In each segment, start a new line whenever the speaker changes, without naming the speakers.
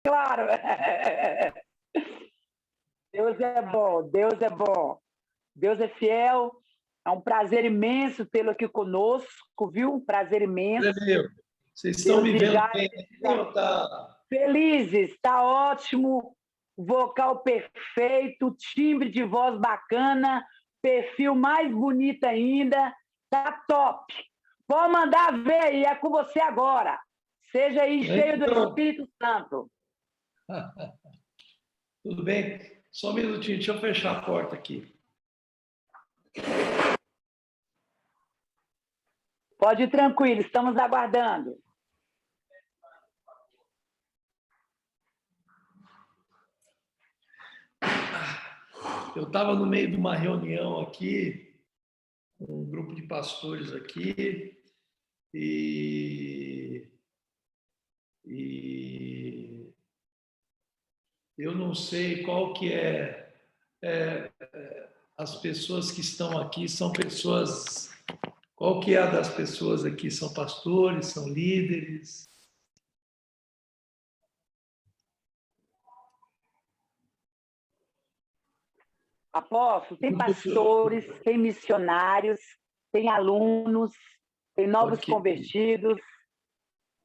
claro. Deus é bom, Deus é bom. Deus é fiel. É um prazer imenso tê-lo aqui conosco, viu? Um prazer imenso.
Vocês estão me vendo
Desejar-
bem aqui ou tá?
Felizes, está ótimo. Vocal perfeito, timbre de voz bacana, perfil mais bonito ainda. Tá top. Pode mandar ver aí, é com você agora. Seja aí cheio do
Então,
Espírito Santo.
tudo bem? Só um minutinho, deixa eu fechar a porta aqui.
Pode ir tranquilo, estamos aguardando.
Eu estava no meio de uma reunião aqui, com um grupo de pastores aqui, e eu não sei qual que as pessoas que estão aqui são pessoas, qual que é a das pessoas aqui? São pastores, são líderes?
Apóstolo, tem pastores, tem missionários, tem alunos, tem novos
Ok.
convertidos,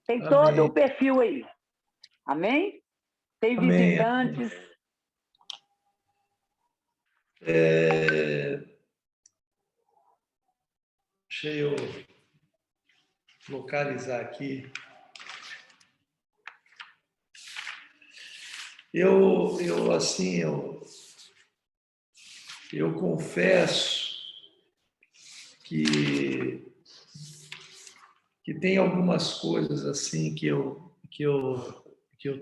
tem
Amém.
todo o perfil aí. Amém? Tem
Amém.
visitantes.
Deixa eu localizar aqui. Eu confesso que tem algumas coisas assim que eu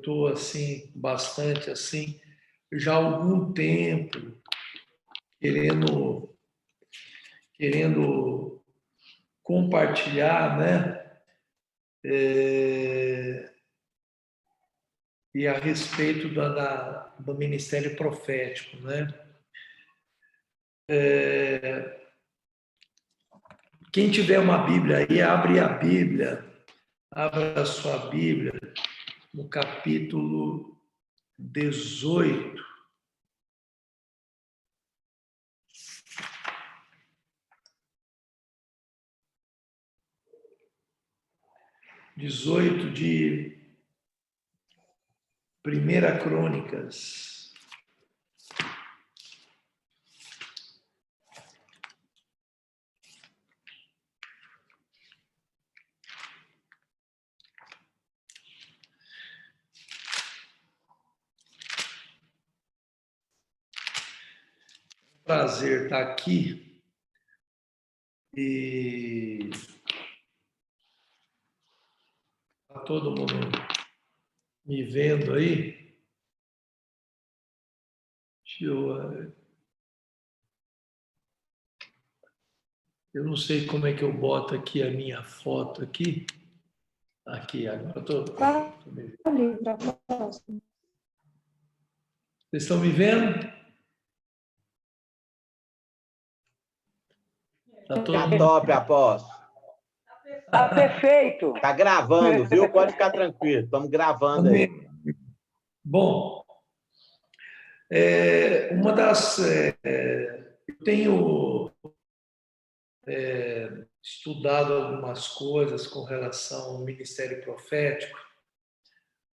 tô assim bastante assim já há algum tempo querendo compartilhar, né? E a respeito do ministério profético, né? Quem tiver uma Bíblia aí, abre a Bíblia, abra a sua Bíblia no capítulo 18. De 1 Crônicas. Prazer estar aqui e tá todo mundo me vendo aí. Eu não sei como é que eu boto aqui a minha foto aqui. Aqui, agora eu tô me vendo. Vocês estão me vendo?
Tá top, apóstolo.
Tá perfeito.
Tá gravando, viu? Pode ficar tranquilo. Estamos gravando aí.
Bom, eu tenho estudado algumas coisas com relação ao ministério profético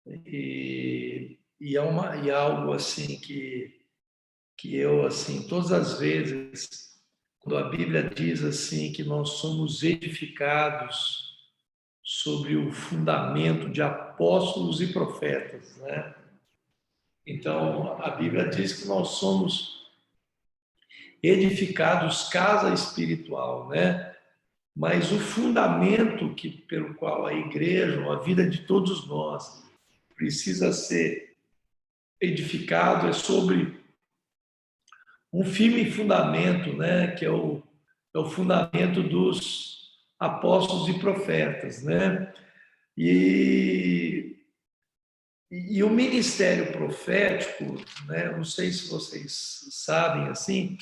e é algo assim que eu assim todas as vezes quando a Bíblia diz assim que nós somos edificados sobre o fundamento de apóstolos e profetas, né? Então a Bíblia diz que nós somos edificados casa espiritual, né? Mas o fundamento pelo qual a igreja, a vida de todos nós precisa ser edificado é sobre um firme fundamento, né? Que é o fundamento dos apóstolos e profetas, né? E o ministério profético, né? Não sei se vocês sabem assim,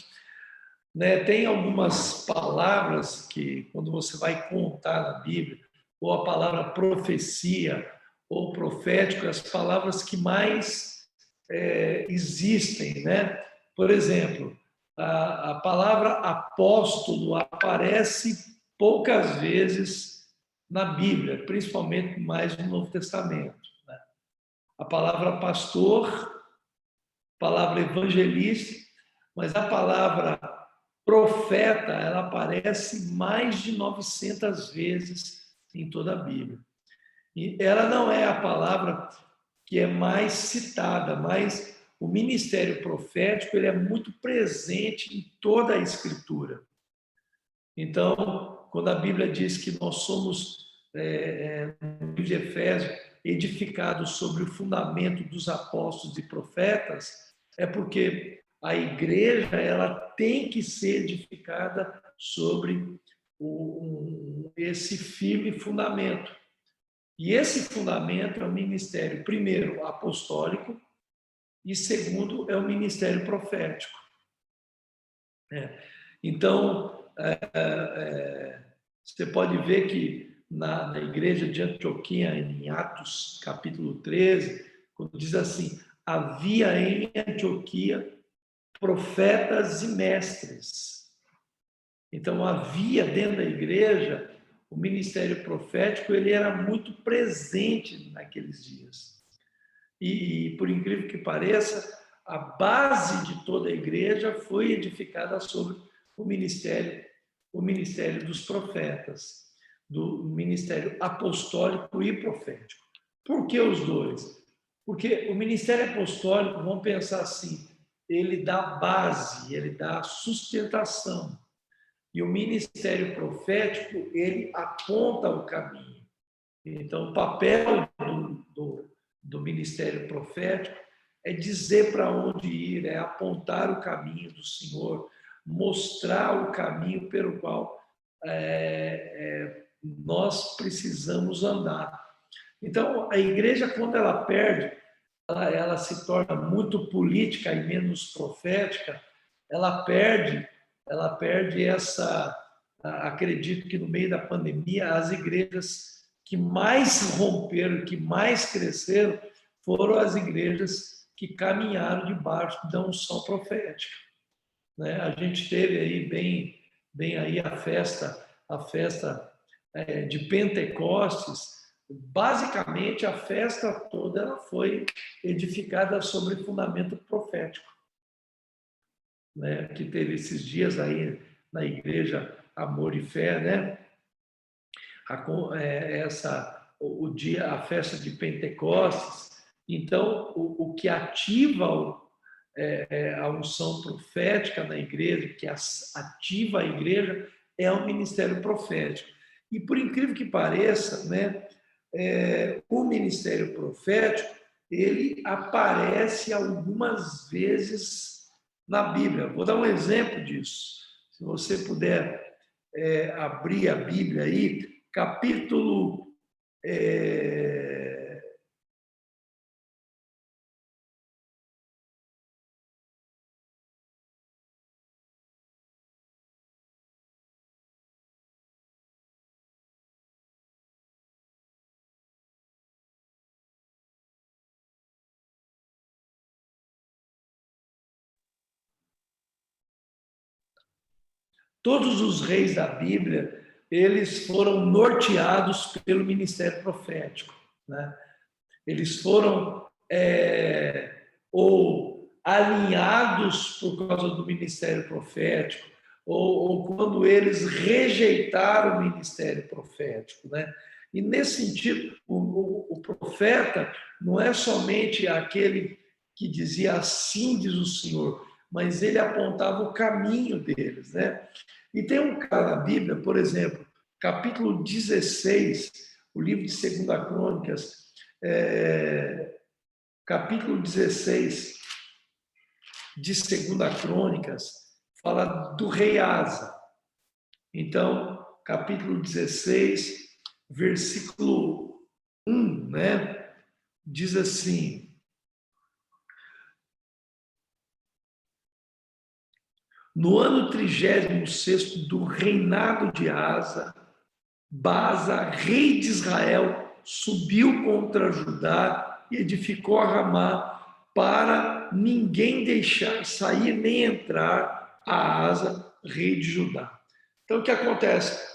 né? Tem algumas palavras que, quando você vai contar na Bíblia, ou a palavra profecia, ou profético, as palavras que mais existem, né? Por exemplo, a palavra apóstolo aparece poucas vezes na Bíblia, principalmente mais no Novo Testamento, né? A palavra pastor, a palavra evangelista, mas a palavra profeta, ela aparece mais de 900 vezes em toda a Bíblia. E ela não é a palavra que é mais citada, mas o ministério profético ele é muito presente em toda a Escritura. Então, quando a Bíblia diz que nós somos, no livro de Efésios, edificados sobre o fundamento dos apóstolos e profetas, é porque a igreja ela tem que ser edificada sobre esse firme fundamento. E esse fundamento é o ministério, primeiro, apostólico, e segundo, é o ministério profético. Então, você pode ver que na igreja de Antioquia, em Atos capítulo 13, quando diz assim, havia em Antioquia profetas e mestres. Então, havia dentro da igreja o ministério profético, ele era muito presente naqueles dias. E por incrível que pareça, a base de toda a igreja foi edificada sobre o ministério dos profetas, do ministério apostólico e profético. Por que os dois? Porque o ministério apostólico, vamos pensar assim, ele dá base, ele dá sustentação. E o ministério profético, ele aponta o caminho. Então, o papel do ministério profético é dizer para onde ir, é apontar o caminho do Senhor, mostrar o caminho pelo qual nós precisamos andar. Então, a igreja, quando ela perde, ela se torna muito política e menos profética, ela perde essa... Acredito que no meio da pandemia, as igrejas que mais romperam, que mais cresceram, foram as igrejas que caminharam debaixo da unção profética. Né? A gente teve aí bem aí a festa de Pentecostes. Basicamente, a festa toda ela foi edificada sobre fundamento profético. Né? Que teve esses dias aí na igreja Amor e Fé, né? A festa de Pentecostes. Então, o que ativa a unção profética na igreja, que ativa a igreja, é o ministério profético. E por incrível que pareça, né, o ministério profético ele aparece algumas vezes na Bíblia. Vou dar um exemplo disso. Se você puder abrir a Bíblia aí, capítulo todos os reis da Bíblia, eles foram norteados pelo ministério profético, né? Eles foram ou alinhados por causa do ministério profético, ou quando eles rejeitaram o ministério profético, né? E nesse sentido, o profeta não é somente aquele que dizia assim diz o Senhor, mas ele apontava o caminho deles, né? E tem um cara na Bíblia, por exemplo, capítulo 16, o livro de 2 Crônicas, capítulo 16 de 2 Crônicas, fala do rei Asa. Então, capítulo 16, versículo 1, né? Diz assim: no ano 36º do reinado de Asa, Baasa, rei de Israel, subiu contra Judá e edificou a Ramá para ninguém deixar sair nem entrar a Asa, rei de Judá. Então, o que acontece?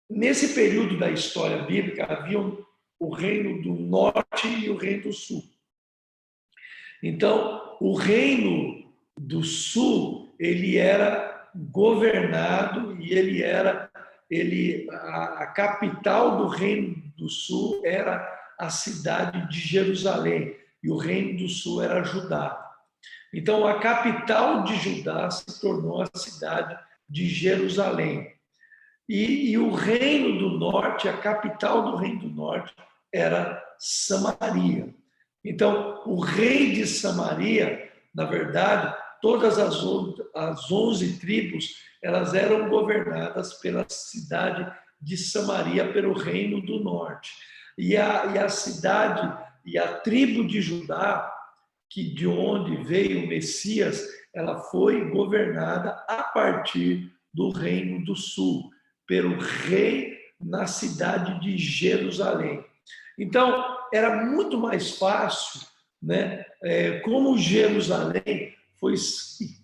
Nesse período da história bíblica, havia o reino do norte e o reino do sul. Então, o reino do sul, ele era governado e a capital do reino do sul era a cidade de Jerusalém, e o reino do sul era Judá. Então, a capital de Judá se tornou a cidade de Jerusalém. E o reino do norte, a capital do reino do norte, era Samaria. Então, o rei de Samaria, na verdade, todas as 11 tribos, elas eram governadas pela cidade de Samaria, pelo reino do norte. E a cidade e a tribo de Judá, que de onde veio o Messias, ela foi governada a partir do reino do sul, pelo rei na cidade de Jerusalém. Então, era muito mais fácil, né? Como Jerusalém foi...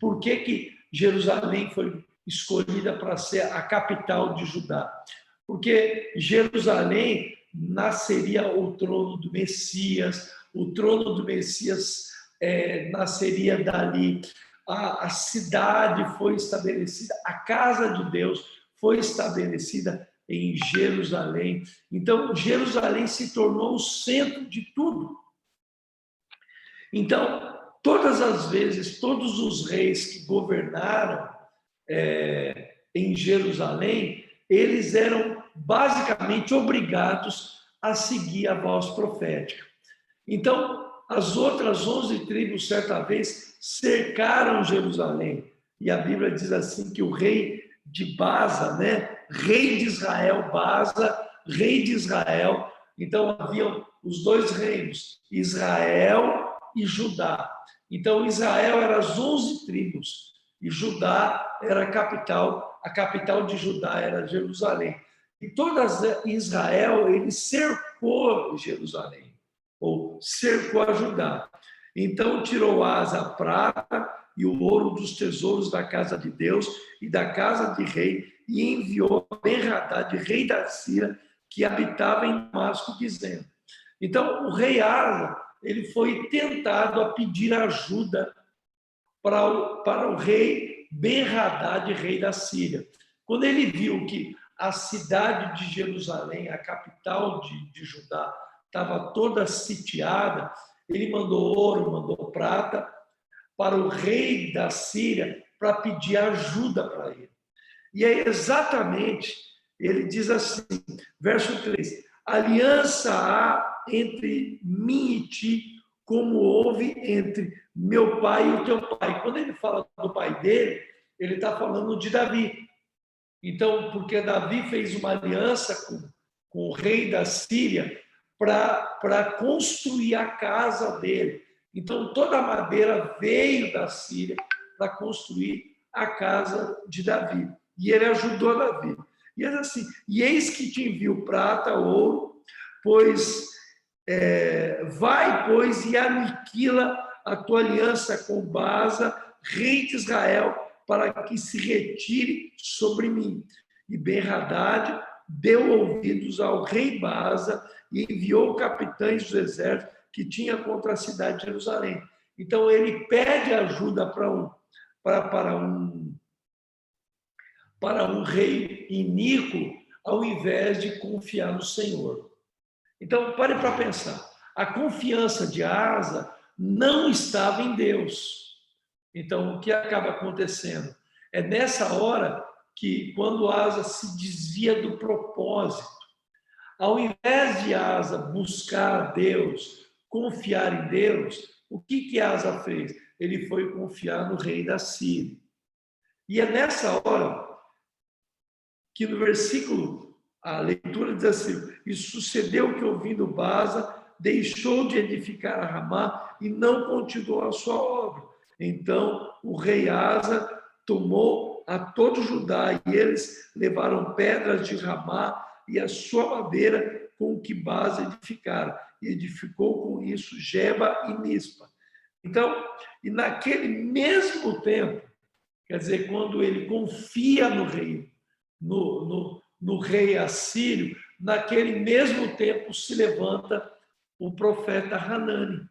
Por que Jerusalém foi escolhida para ser a capital de Judá? Porque Jerusalém nasceria o trono do Messias, o trono do Messias nasceria dali, a cidade foi estabelecida, a casa de Deus foi estabelecida em Jerusalém. Então, Jerusalém se tornou o centro de tudo. Então, todas as vezes, todos os reis que governaram em Jerusalém, eles eram basicamente obrigados a seguir a voz profética. Então, as outras 11 tribos, certa vez, cercaram Jerusalém. E a Bíblia diz assim que o rei de Baza, né? Rei de Israel, Baza, rei de Israel. Então, haviam os dois reinos, Israel e Judá. Então, Israel era as 11 tribos e Judá era a capital de Judá era Jerusalém. E todas Israel, ele cercou Jerusalém, ou cercou a Judá. Então, tirou Asa a prata e o ouro dos tesouros da casa de Deus e da casa de rei, e enviou a Ben-Hadad, rei da Síria, que habitava em Damasco, dizendo. Então, o rei Asa, ele foi tentado a pedir ajuda para o rei Ben-Hadad, rei da Síria. Quando ele viu que a cidade de Jerusalém, a capital de Judá, estava toda sitiada, ele mandou ouro, mandou prata para o rei da Síria para pedir ajuda para ele. E é exatamente, ele diz assim, verso 3, aliança há entre mim e ti, como houve entre meu pai e o teu pai. Quando ele fala do pai dele, ele está falando de Davi. Então, porque Davi fez uma aliança com o rei da Síria para construir a casa dele. Então, toda a madeira veio da Síria para construir a casa de Davi. E ele ajudou Davi. E é assim, e eis que te envio prata, ouro, pois vai, pois, e aniquila a tua aliança com Baza, rei de Israel, para que se retire sobre mim. E Ben-Hadad deu ouvidos ao rei Baza e enviou capitães dos exércitos que tinha contra a cidade de Jerusalém. Então, ele pede ajuda para um rei iníquo, ao invés de confiar no Senhor. Então, pare para pensar. A confiança de Asa não estava em Deus. Então, o que acaba acontecendo? É nessa hora que, quando Asa se desvia do propósito, ao invés de Asa buscar Deus, confiar em Deus, o que Asa fez? Ele foi confiar no rei da Síria. E é nessa hora que no versículo, a leitura diz assim, e sucedeu que, ouvindo Baza, deixou de edificar a Ramá e não continuou a sua obra. Então, o rei Asa tomou a todo Judá e eles levaram pedras de Ramá e a sua madeira com que Baasa edificara. E edificou com isso Geba e Mispa. Então, e naquele mesmo tempo, quer dizer, quando ele confia no rei, no rei assírio, naquele mesmo tempo se levanta o profeta Hanani.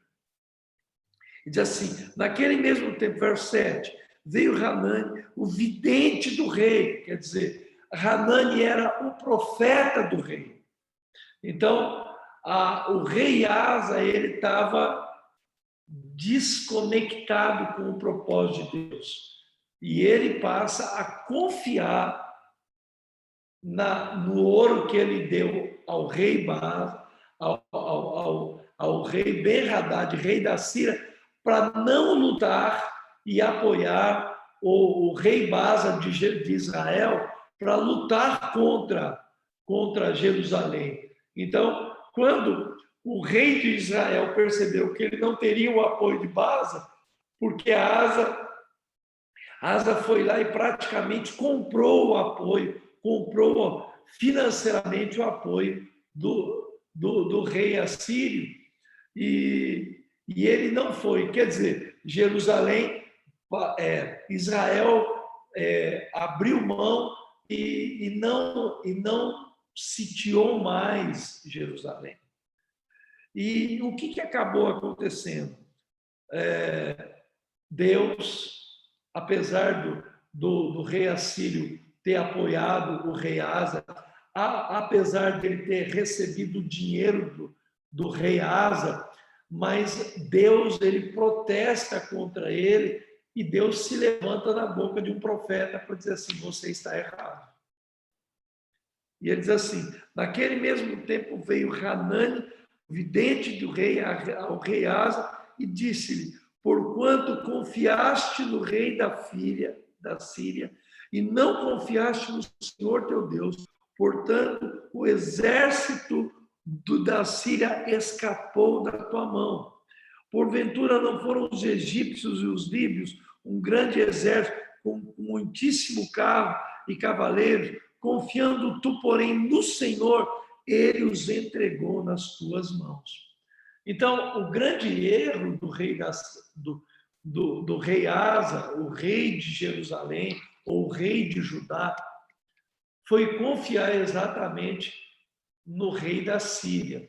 E diz assim, naquele mesmo tempo, verso 7, veio Hanani, o vidente do rei, quer dizer, Hanani era o profeta do rei. Então, o rei Asa, ele estava desconectado com o propósito de Deus. E ele passa a confiar no ouro que ele deu ao rei Baasa, ao rei Ben-Hadad, rei da Síria, para não lutar e apoiar o rei Baasa de Israel para lutar contra Jerusalém. Então, quando o rei de Israel percebeu que ele não teria o apoio de Baasa, porque Asa foi lá e praticamente comprou o apoio, comprou financeiramente o apoio do rei assírio, e ele não foi. Quer dizer, Israel abriu mão e não sitiou mais Jerusalém. E o que acabou acontecendo? Deus, apesar do rei assírio ter apoiado o rei Asa, apesar dele ter recebido o dinheiro do rei Asa, mas Deus, ele protesta contra ele, e Deus se levanta na boca de um profeta para dizer assim, você está errado. E ele diz assim, naquele mesmo tempo veio Hanani, vidente do rei, ao rei Asa, e disse-lhe, porquanto confiaste no rei da Síria, e não confiaste no Senhor teu Deus, portanto, o exército da Síria escapou da tua mão. Porventura não foram os egípcios e os líbios, um grande exército com muitíssimo carro e cavaleiros, confiando tu, porém, no Senhor, ele os entregou nas tuas mãos. Então, o grande erro do rei Asa, o rei de Jerusalém, ou o rei de Judá, foi confiar exatamente no rei da Síria.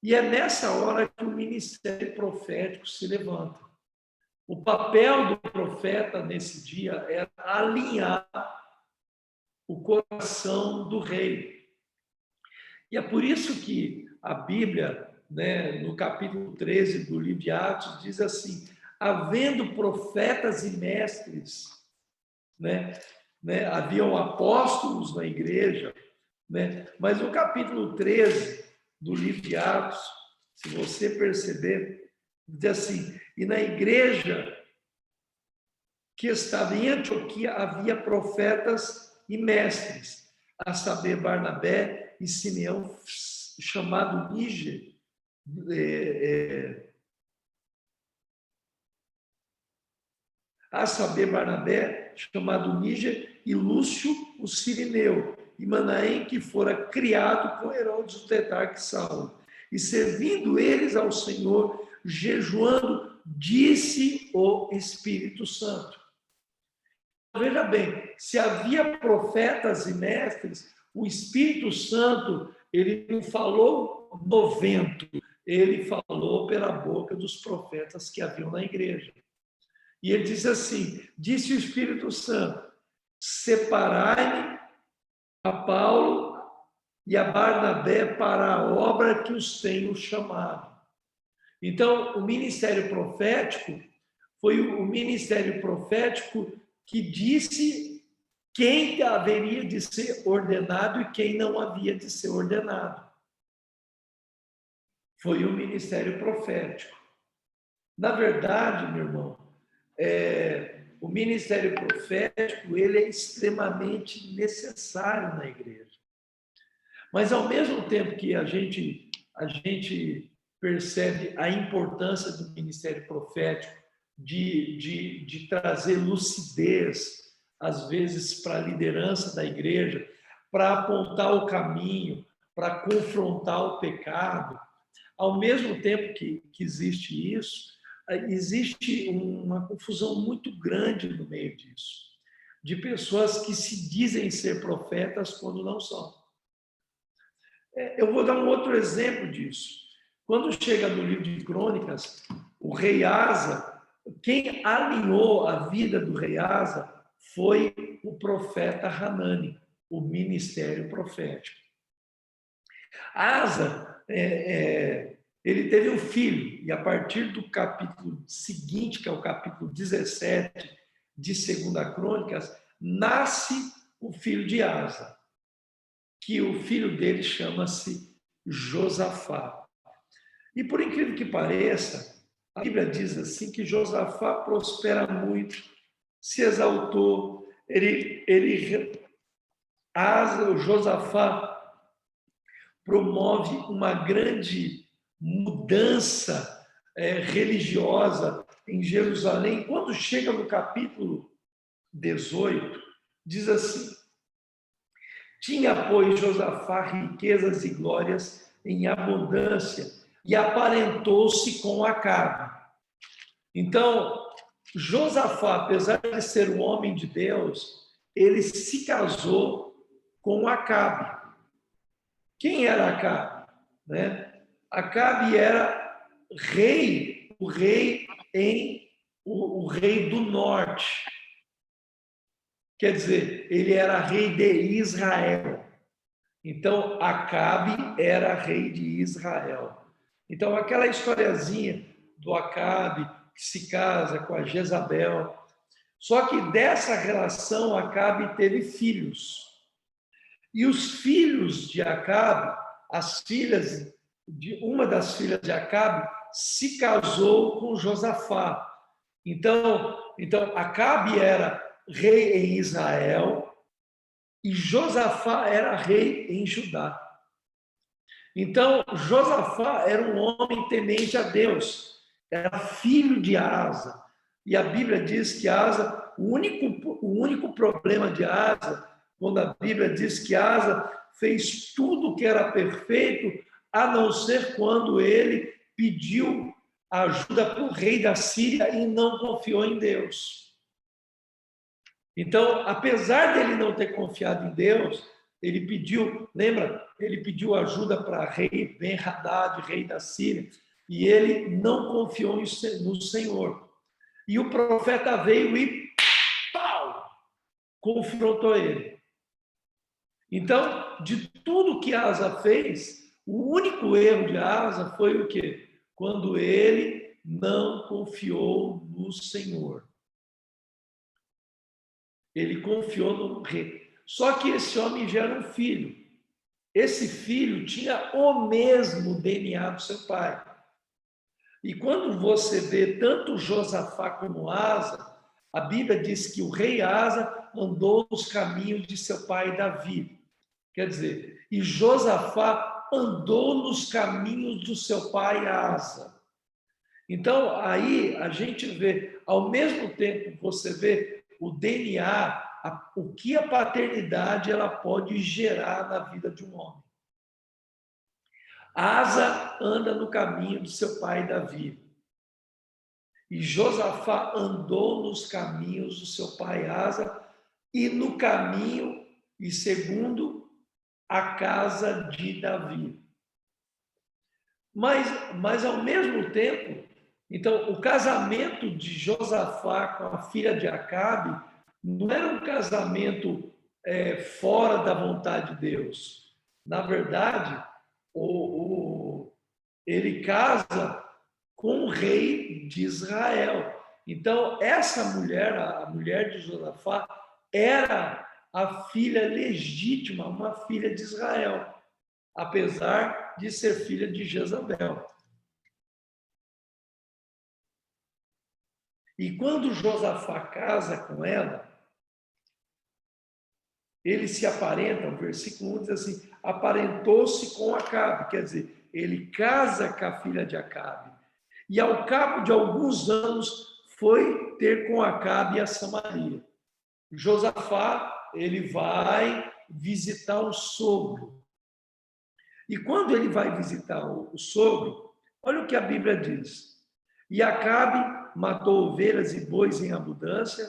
E é nessa hora que o ministério profético se levanta. O papel do profeta nesse dia era alinhar o coração do rei. E é por isso que a Bíblia, no capítulo 13 do livro de Atos, diz assim, havendo profetas e mestres, haviam apóstolos na igreja, mas no capítulo 13 do livro de Atos, se você perceber, diz assim, e na igreja que estava em Antioquia havia profetas e mestres, a saber, Barnabé e Simeão, chamado Níger, a saber, Barnabé, chamado Níger, e Lúcio, o Cirineu, e Manaém, que fora criado com Herodes o tetrarca Saulo. E servindo eles ao Senhor, jejuando, disse o Espírito Santo. Veja bem, se havia profetas e mestres, o Espírito Santo, ele não falou no vento, ele falou pela boca dos profetas que haviam na igreja. E ele diz assim, disse o Espírito Santo, separai-me a Paulo e a Barnabé para a obra que os tenho chamado. Então, o ministério profético foi o ministério profético que disse quem haveria de ser ordenado e quem não havia de ser ordenado. Foi o ministério profético. Na verdade, meu irmão, o ministério profético ele é extremamente necessário na igreja. Mas, ao mesmo tempo que a gente percebe a importância do ministério profético de trazer lucidez, às vezes, para a liderança da igreja, para apontar o caminho, para confrontar o pecado. Ao mesmo tempo que existe isso, existe uma confusão muito grande no meio disso, de pessoas que se dizem ser profetas quando não são. Eu vou dar um outro exemplo disso. Quando chega no livro de Crônicas, o rei Asa, quem alinhou a vida do rei Asa foi o profeta Hanani, o ministério profético. Asa, ele teve um filho, e a partir do capítulo seguinte, que é o capítulo 17 de 2 Crônicas, nasce o filho de Asa, que o filho dele chama-se Josafá. E por incrível que pareça, a Bíblia diz assim que Josafá prospera muito, se exaltou, Josafá promove uma grande mudança religiosa em Jerusalém. Quando chega no capítulo 18, diz assim: tinha, pois, Josafá riquezas e glórias em abundância e aparentou-se com Acabe. Então, Josafá, apesar de ser um homem de Deus, ele se casou com Acabe. Quem era Acabe? Acabe era rei, o rei do norte. Quer dizer, ele era rei de Israel. Então, Acabe era rei de Israel. Então, aquela historiazinha do Acabe que se casa com a Jezabel. Só que dessa relação, Acabe teve filhos. E os filhos de Acabe, uma das filhas de Acabe, se casou com Josafá. Então Acabe era rei em Israel e Josafá era rei em Judá. Então, Josafá era um homem temente a Deus, era filho de Asa. E a Bíblia diz que Asa, o único problema de Asa, quando a Bíblia diz que Asa fez tudo que era perfeito, a não ser quando ele pediu ajuda para o rei da Síria e não confiou em Deus. Então, apesar dele não ter confiado em Deus, ele pediu, lembra? Ele pediu ajuda para rei Ben-Hadad, rei da Síria, e ele não confiou no Senhor. E o profeta veio e pau, confrontou ele. Então, de tudo que Asa fez, o único erro de Asa foi o quê? Quando ele não confiou no Senhor. Ele confiou no rei. Só que esse homem gera um filho. Esse filho tinha o mesmo DNA do seu pai. E quando você vê tanto Josafá como Asa, a Bíblia diz que o rei Asa andou nos caminhos de seu pai Davi. Quer dizer, e Josafá andou nos caminhos do seu pai Asa. Então, aí a gente vê, ao mesmo tempo, você vê o DNA, o que a paternidade ela pode gerar na vida de um homem. Asa anda no caminho do seu pai Davi. E Josafá andou nos caminhos do seu pai Asa e no caminho e segundo a casa de Davi. Mas ao mesmo tempo, então, o casamento de Josafá com a filha de Acabe não era um casamento fora da vontade de Deus. Na verdade, ele casa com o rei de Israel. Então, essa mulher, a mulher de Josafá, era a filha legítima, uma filha de Israel, apesar de ser filha de Jezabel. E quando Josafá casa com ela, ele se aparenta, o versículo 1 diz assim, aparentou-se com Acabe, quer dizer, ele casa com a filha de Acabe. E ao cabo de alguns anos, foi ter com Acabe a Samaria. Josafá, ele vai visitar o sogro. E quando ele vai visitar o sogro, olha o que a Bíblia diz. E Acabe matou ovelhas e bois em abundância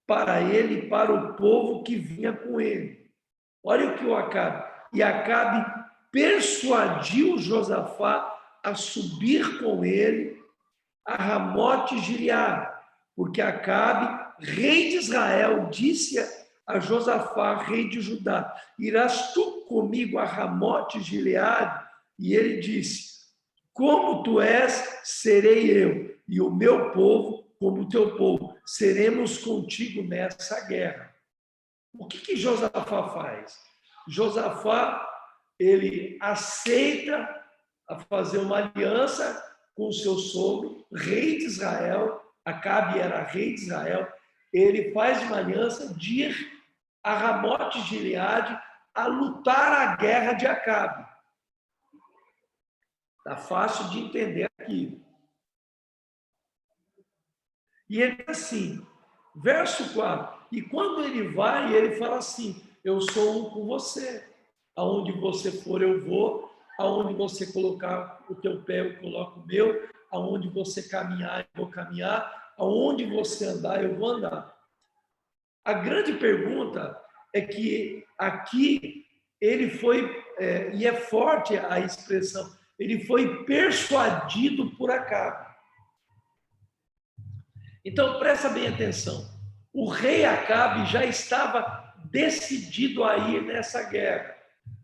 para ele e para o povo que vinha com ele. Olha o que o Acabe. E Acabe persuadiu Josafá a subir com ele a Ramote Gileade, porque Acabe, rei de Israel, disse a Josafá, rei de Judá: irás tu comigo a Ramote Gileade? E ele disse: como tu és, serei eu, e o meu povo como o teu povo. Seremos contigo nessa guerra. O que Josafá faz? Josafá, ele aceita a fazer uma aliança com o seu sogro, rei de Israel. Acabe era rei de Israel. Ele faz uma aliança de ir a Ramote Gileade a lutar a guerra de Acabe. Está fácil de entender aqui. E ele assim, verso 4, e quando ele vai, ele fala assim: eu sou um com você, aonde você for eu vou, aonde você colocar o teu pé eu coloco o meu, aonde você caminhar eu vou caminhar, aonde você andar eu vou andar. A grande pergunta é que aqui ele foi, e é forte a expressão, ele foi persuadido por Acabe. Então, presta bem atenção. O rei Acabe já estava decidido a ir nessa guerra.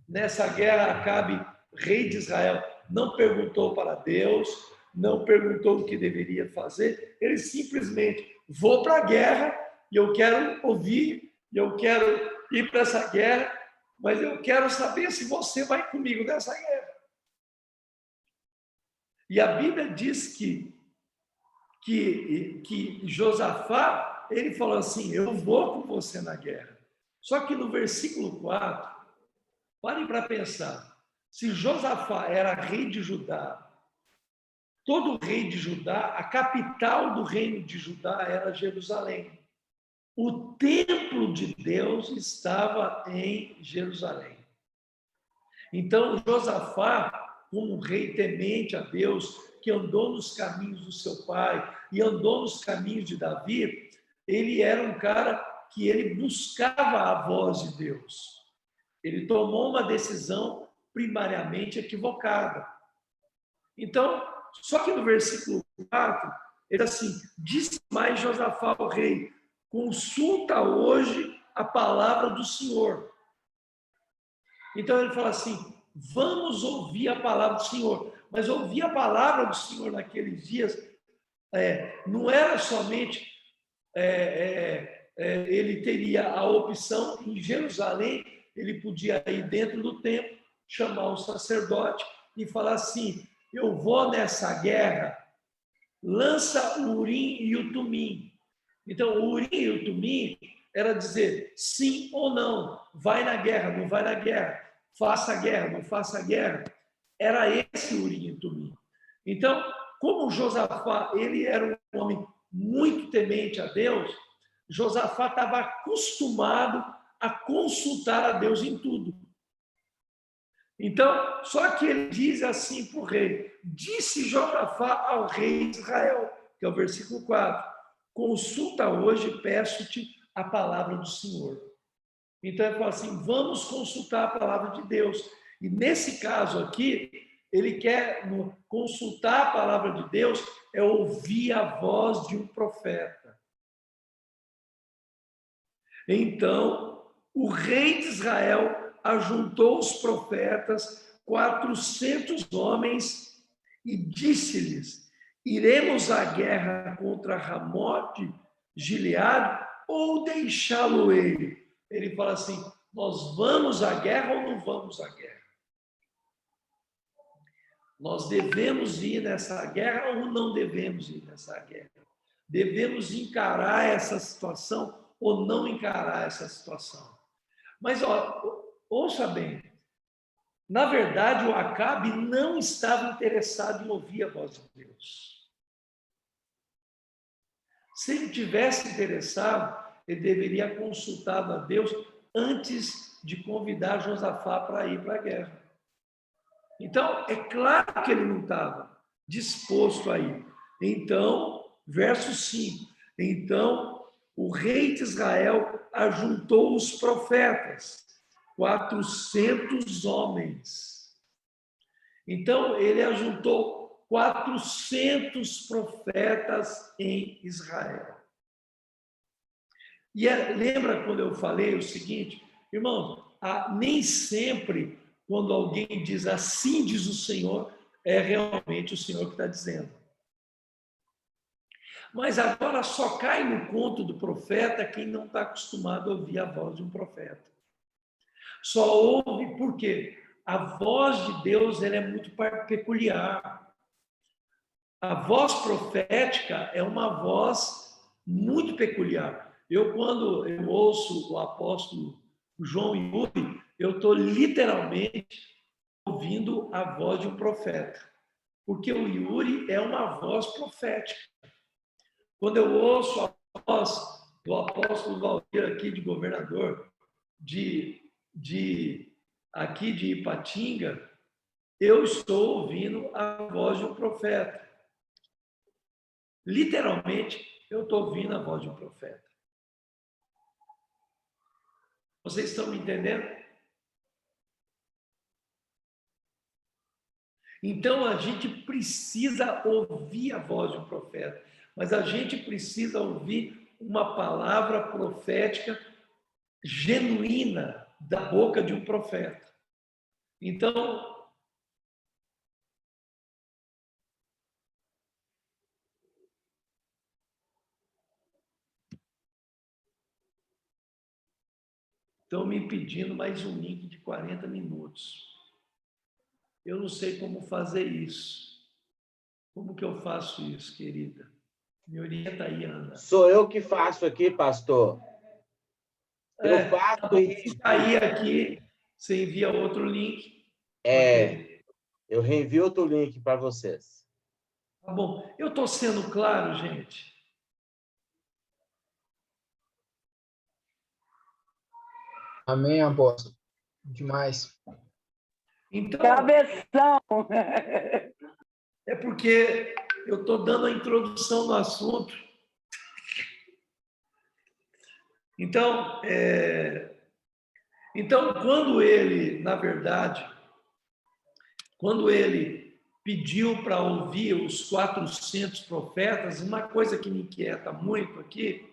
Nessa guerra, Acabe, rei de Israel, não perguntou para Deus, não perguntou o que deveria fazer. Ele simplesmente, vou para a guerra e eu quero ouvir, e eu quero ir para essa guerra, mas eu quero saber se você vai comigo nessa guerra. E a Bíblia diz que Josafá, ele falou assim: eu vou com você na guerra. Só que no versículo 4, parem para pensar, se Josafá era rei de Judá, todo rei de Judá, a capital do reino de Judá era Jerusalém. O templo de Deus estava em Jerusalém. Então, Josafá, como um rei temente a Deus, que andou nos caminhos do seu pai e andou nos caminhos de Davi, ele era um cara que ele buscava a voz de Deus. Ele tomou uma decisão primariamente equivocada. Então, só que no versículo 4, ele diz assim: disse mais Josafá ao rei: consulta hoje a palavra do Senhor. Então ele fala assim: vamos ouvir a palavra do Senhor. Mas ouvir a palavra do Senhor naqueles dias não era somente ele teria a opção em Jerusalém, ele podia ir dentro do templo, chamar o sacerdote e falar assim: eu vou nessa guerra, lança o Urim e o Tumim. Então, o Urim e o Tumim era dizer sim ou não, vai na guerra, não vai na guerra, faça a guerra, não faça a guerra. Era esse o Urim e o Tumim. Então, como Josafá, ele era um homem muito temente a Deus, Josafá estava acostumado a consultar a Deus em tudo. Então, só que ele diz assim para o rei: disse Josafá ao rei de Israel, que é o versículo 4, consulta hoje, peço-te a palavra do Senhor. Então ele fala assim: vamos consultar a palavra de Deus. E nesse caso aqui, ele quer consultar a palavra de Deus, é ouvir a voz de um profeta. Então, o rei de Israel ajuntou os profetas, 400 homens, e disse-lhes: iremos à guerra contra Ramote Gileade ou deixá-lo-ei? Ele fala assim: nós vamos à guerra ou não vamos à guerra? Nós devemos ir nessa guerra ou não devemos ir nessa guerra? Devemos encarar essa situação ou não encarar essa situação? Mas, ouça bem, na verdade, o Acabe não estava interessado em ouvir a voz de Deus. Se ele tivesse interessado, ele deveria consultar a Deus antes de convidar Josafá para ir para a guerra. Então, é claro que ele não estava disposto a ir. Então, verso 5. Então, o rei de Israel ajuntou os profetas, 400 homens. Então, ele ajuntou 400 profetas em Israel. E lembra quando eu falei o seguinte, irmão, nem sempre quando alguém diz assim diz o Senhor, é realmente o Senhor que está dizendo. Mas agora só cai no conto do profeta quem não está acostumado a ouvir a voz de um profeta. Só ouve porque a voz de Deus ela é muito peculiar. A voz profética é uma voz muito peculiar. Quando eu ouço o apóstolo João Yuri, eu estou literalmente ouvindo a voz de um profeta. Porque o Yuri é uma voz profética. Quando eu ouço a voz do apóstolo Valdir aqui de governador, aqui de Ipatinga, eu estou ouvindo a voz de um profeta. Literalmente, eu estou ouvindo a voz de um profeta. Vocês estão me entendendo? Então, a gente precisa ouvir a voz de um profeta, mas a gente precisa ouvir uma palavra profética genuína da boca de um profeta. Então, estão me pedindo mais um link de 40 minutos. Eu não sei como fazer isso. Como que eu faço isso, querida? Me orienta aí, Ana.
Sou eu que faço aqui, pastor. Eu faço
e cair aqui, você envia outro link.
Okay. Eu reenvio outro link para vocês.
Tá bom. Eu estou sendo claro, gente?
Amém, apóstolo. Demais.
Então, cabeção.
É porque eu estou dando a introdução no assunto. Então, quando ele, na verdade, quando ele pediu para ouvir os 400 profetas, uma coisa que me inquieta muito aqui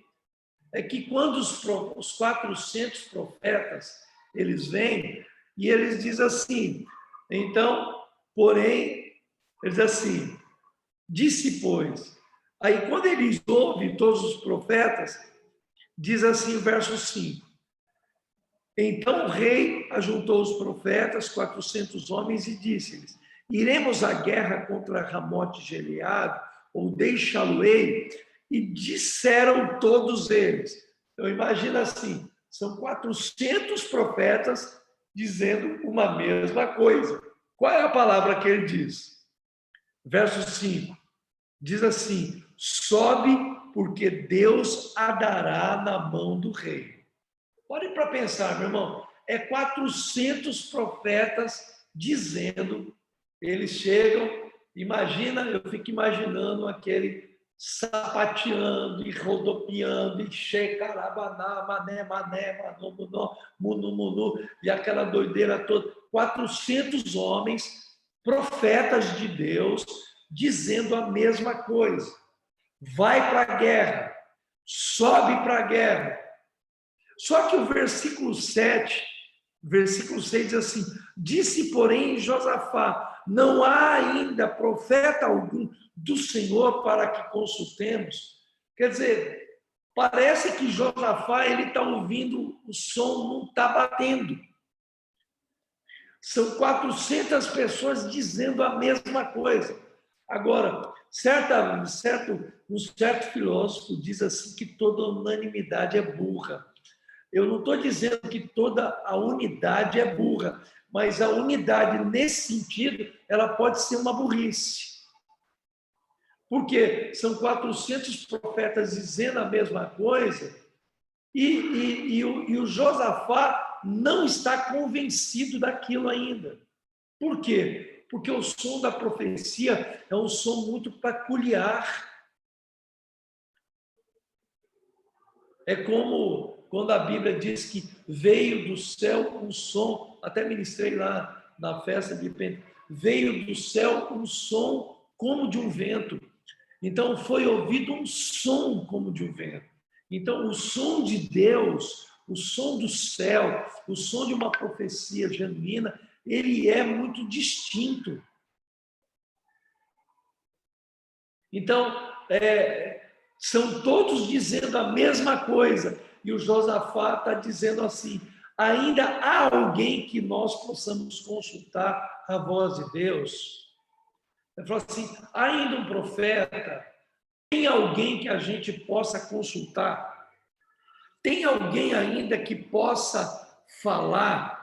é que quando os 400 profetas, eles vêm e eles dizem assim, então, porém, eles dizem assim, disse, pois. Aí, quando eles ouvem todos os profetas, diz assim o verso 5. Então o rei ajuntou os profetas, 400 homens, e disse-lhes, iremos à guerra contra Ramote de Gileade, ou deixá-lo-ei? E disseram todos eles. Então, imagina assim, são 400 profetas dizendo uma mesma coisa. Qual é a palavra que ele diz? Verso 5. Diz assim, sobe porque Deus a dará na mão do rei. Olhem para pensar, meu irmão, 400 profetas dizendo, eles chegam, imagina, eu fico imaginando aquele sapateando e rodopiando e xecarabaná, mané, manô, munu, e aquela doideira toda. 400 homens, profetas de Deus, dizendo a mesma coisa. Vai para a guerra, sobe para a guerra. Só que o versículo 7, versículo 6 diz assim, disse, porém, Josafá, não há ainda profeta algum do Senhor para que consultemos. Quer dizer, parece que Josafá ele está ouvindo, o som não está batendo. São 400 pessoas dizendo a mesma coisa. Agora, um certo filósofo diz assim que toda unanimidade é burra. Eu não estou dizendo que toda a unidade é burra, mas a unidade, nesse sentido, ela pode ser uma burrice. Porque são 400 profetas dizendo a mesma coisa e o Josafá não está convencido daquilo ainda. Por quê? Porque o som da profecia é um som muito peculiar. É como quando a Bíblia diz que veio do céu um som, até ministrei lá na festa de Pentecostes, veio do céu um som como de um vento. Então foi ouvido um som como de um vento. Então o som de Deus, o som do céu, o som de uma profecia genuína, ele é muito distinto. Então, são todos dizendo a mesma coisa. E o Josafá está dizendo assim, ainda há alguém que nós possamos consultar a voz de Deus? Ele falou assim, ainda um profeta? Tem alguém que a gente possa consultar? Tem alguém ainda que possa falar